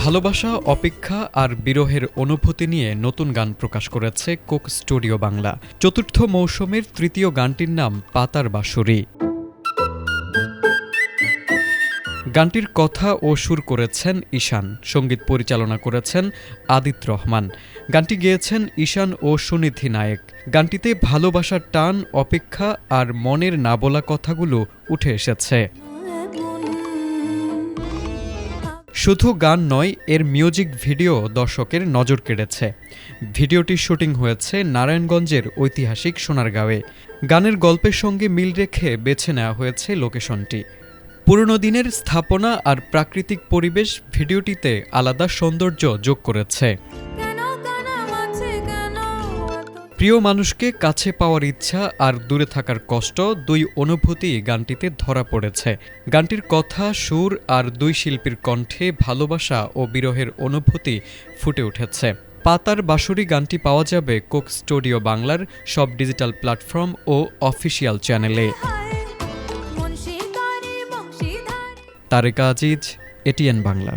ভালোবাসা, অপেক্ষা আর বিরহের অনুভূতি নিয়ে নতুন গান প্রকাশ করেছে কোক স্টুডিও বাংলা। চতুর্থ মৌসুমের তৃতীয় গানটির নাম পাতার বাঁশুরি। গানটির কথা ও সুর করেছেন ঈশান, সঙ্গীত পরিচালনা করেছেন আদিত রহমান। গানটি গেয়েছেন ঈশান ও সুনিধি নায়েক। গানটিতে ভালোবাসার টান, অপেক্ষা আর মনের না বলা কথাগুলো উঠে এসেছে। শুধু গান নয়, এর মিউজিক ভিডিও দর্শকের নজর কেড়েছে। ভিডিওটির শুটিং হয়েছে নারায়ণগঞ্জের ঐতিহাসিক সোনারগাঁওয়ে। গানের গল্পের সঙ্গে মিল রেখে বেছে নেওয়া হয়েছে লোকেশনটি। পুরনো দিনের স্থাপনা আর প্রাকৃতিক পরিবেশ ভিডিওটিতে আলাদা সৌন্দর্য যোগ করেছে। প্রিয় মানুষকে কাছে পাওয়ার ইচ্ছা আর দূরে থাকার কষ্ট, দুই অনুভূতি গানটিতে ধরা পড়েছে। গানটির কথা, সুর আর দুই শিল্পীর কণ্ঠে ভালোবাসা ও বিরহের অনুভূতি ফুটে উঠেছে। পাতার বাঁশুরি গানটি পাওয়া যাবে কোক স্টুডিও বাংলার সব ডিজিটাল প্ল্যাটফর্ম ও অফিসিয়াল চ্যানেলে। তারেকা আজিজ, এটিএন বাংলা।